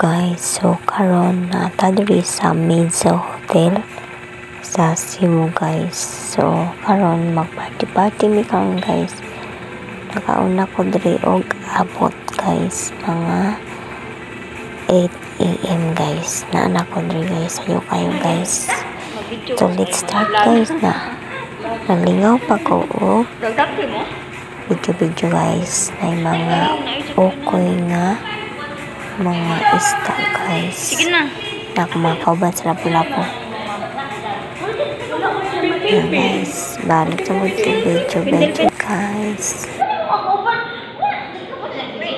guys, so karon na diri sa Meza Hotel sa Cebu guys. So karon mag-party mi karon guys. Nakauna ko diri og abot guys mga 8 AM guys. Naana ko diri guys, sayo kayo guys. So let's start guys na. Nalingaw pa ko og video guys na mga okay nga mga isda guys. Sige na. Ako mga kauban sa lapu-lapu. Yan guys. Balik sa mga video guys.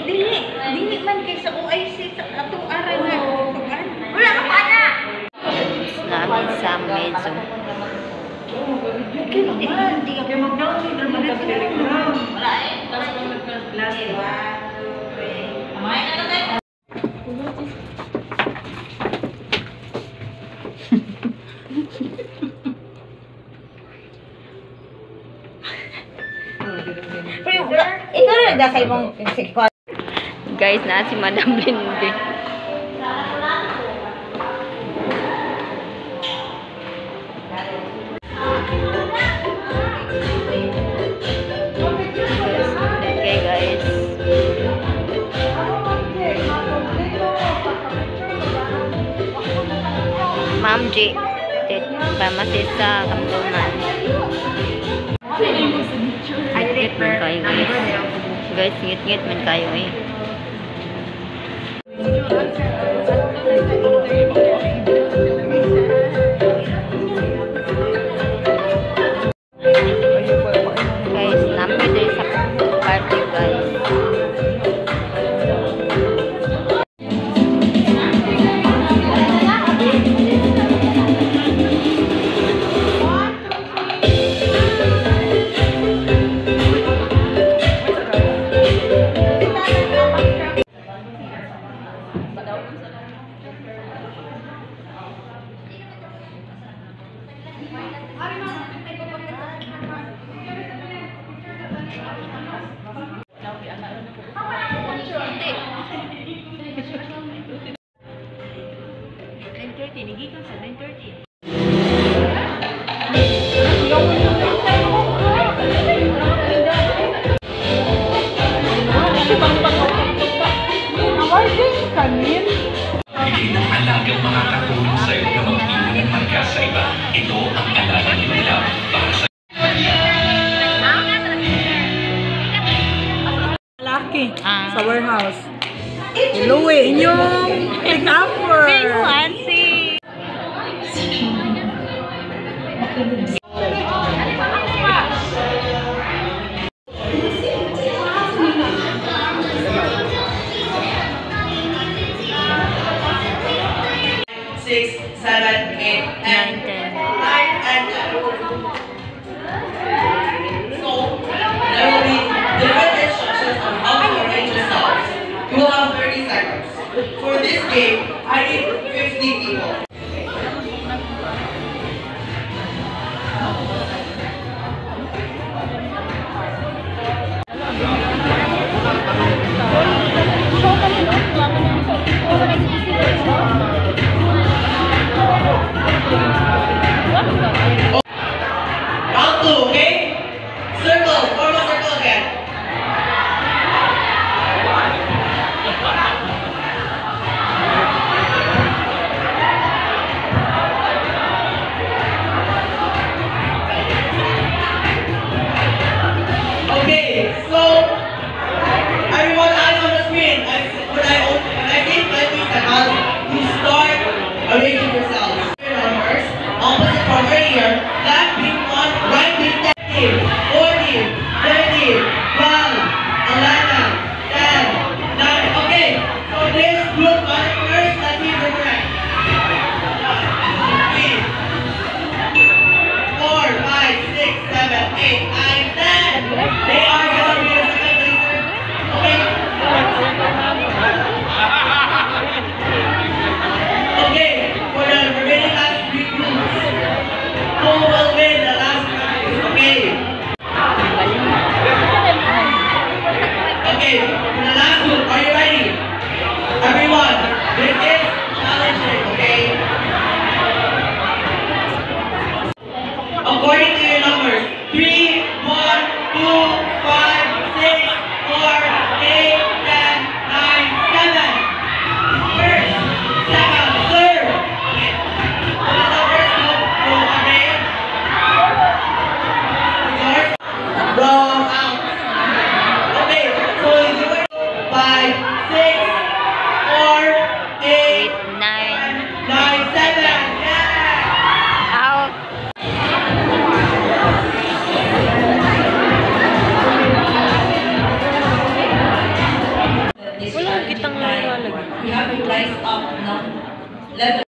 Dili man kay sa OIC sa atong aray nga. Wala ka pa na. Namin sa medyo. Hindi ka mag-download ng mga telegram. Wala eh. Last 1, 2, 3. Amay na lang. Ikaw na nagdasay mong guys na si Madam Lindy. Okay guys. Ma'am J. Pharmacy sa Kamtunan. Ngit man kayo guys. Guys, ngit man kayo eh. Guys, namin dito sa party guys. Bigay ng alagang makakatulong sa iyo na mag-iwan ng marka sa iba. Ito ang alagang nila para sa Laki sa warehouse. Louie, inyong pick-upper. For this game, I need 50 people. Round 2, okay? Circle, form a circle again. rise up, no? Level.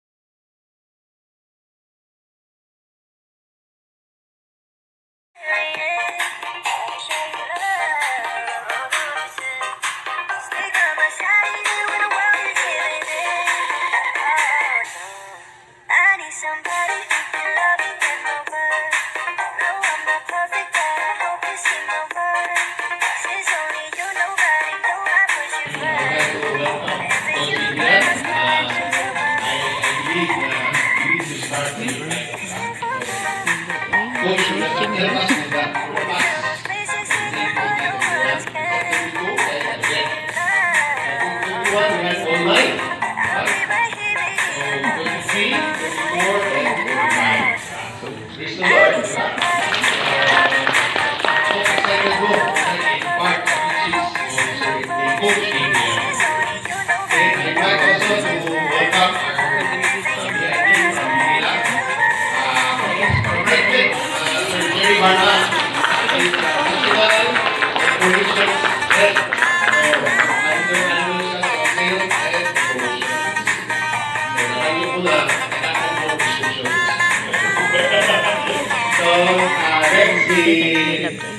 Somebody who can love me in my world. No, I'm not perfect, but I hope you see my worth. Since only you, nobody know I put you first. And for you, girl, I start to do my places in the world, words can. I'll be right here with you.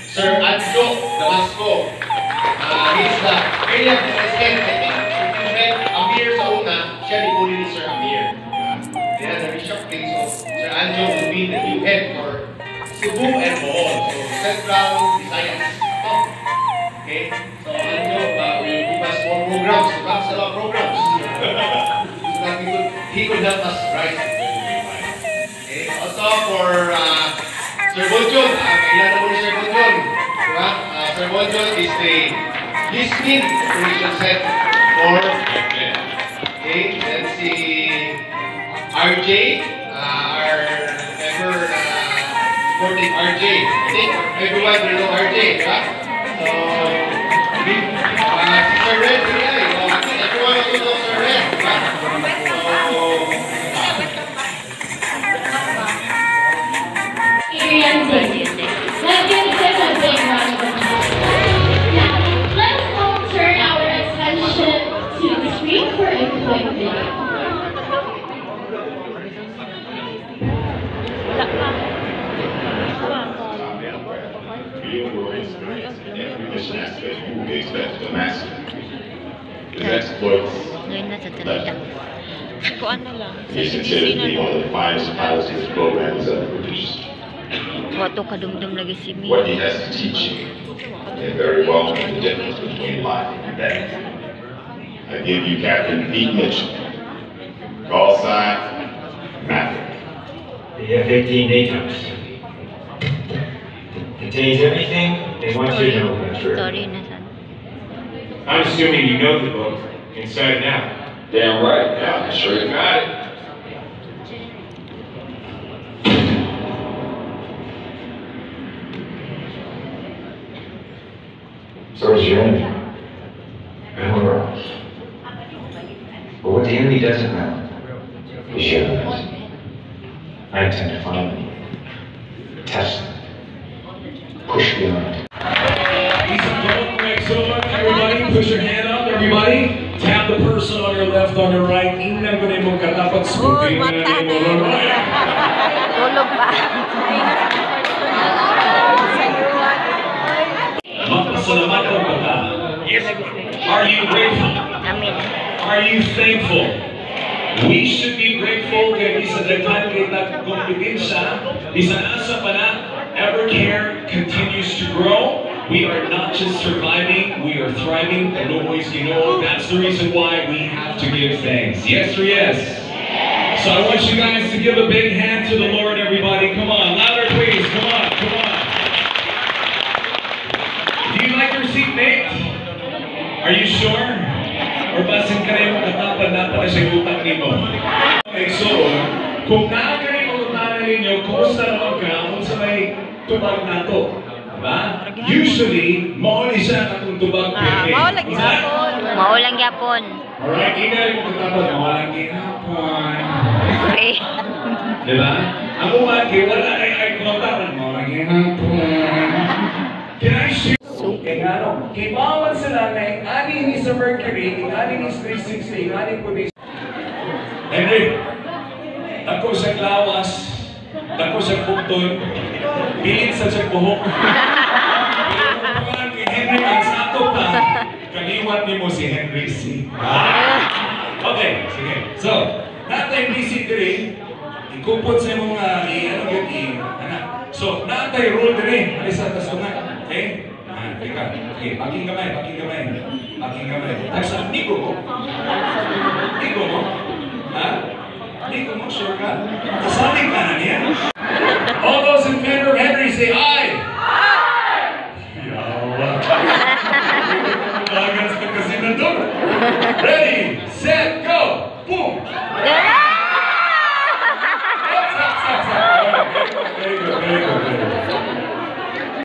Sir Anjo Damasco. He's the area president. I think if you met Amir sa una, siya ni Puli ni Sir Amir. Kaya na-reshock din. So, Sir Anjo will be the new head for Cebu and Bohol. So, Central Visayas. Okay? So, Anjo will give us more programs. That's a lot of programs. So that he could help us rise. Okay? Also for Sir Bonjon, ilan mo ni Sir Bonjon? Diba? Sir Bonjon is the listening position set for okay, then si RJ, our member supporting RJ. I think everyone will know RJ, diba? So, Sir Red, I think everyone also knows Sir Red, diba? So, Let's all turn our attention to the screen for a quick video. Mission aspect, who we expect to master. His exploits is considered to be one of the finest pilots his program has ever produced. What he has to teach you, and very well the difference between life and death. I give you Captain Pete Mitchell. Call sign, Maverick. The F-18 Natos contains everything they want you to know about her. I'm assuming you know the book inside and out. Damn right, yeah, I'm sure you got it. So is your enemy. Everywhere else. But what the enemy doesn't know is your enemies. I intend to find them, test them, push beyond. Thanks so much, everybody. Push your hand up, everybody. Tap the person on your left, on your right. Ingnan ko na yung katapat sa puting na yung Tulog pa. Magpasalamat ang bata. Yes. Are you grateful? Amen. Are you thankful? We should be grateful kay isa daghan kita kompetensya, isa asa pa na Evercare continues to grow. We are not just surviving, we are thriving. That's the reason why we have to give thanks. Yes or yes? So I want you guys to give a big hand to the Lord, everybody. Come on, louder please. Come on, come on. Do you like your seatmate? Are you sure? Or basin ka na yung katapan na pala sa utang nimo? Okay, so, kung nakagaling ang utang ninyo, kumusta naman ka kung sa may tubag na to? Diba? Usually, mauli siya ang tubag pwede. Maulang yapon. Alright, inay mo katapan, maulang yapon. Okay. Diba? Ang umaki, wala ay katapan, maulang yapon. Can I share? Kaya nga no, kay bawal sila na yung ani ni sa Mercury, yung ani ni 360, yung ani po ni Henry, ako sa lawas, ako sa bukton, pilit sa buhok. Pero kung pangalan kay Henry, ang sato pa, kaliwat ni mo si Henry C. Okay, sige. So, natay busy diri, ikupot sa mga anak. So, natay rule diri, alisa tasungan. Okay? Teka, okay, paking gamay. Nasa nigo mo? Nigo mo? Ha? Nigo mo, sure ka? Kasaling ka na niya? All those in favor of Henry, say aye! Aye! Yawa! Bagas ka kasi na doon. Ready, set, go!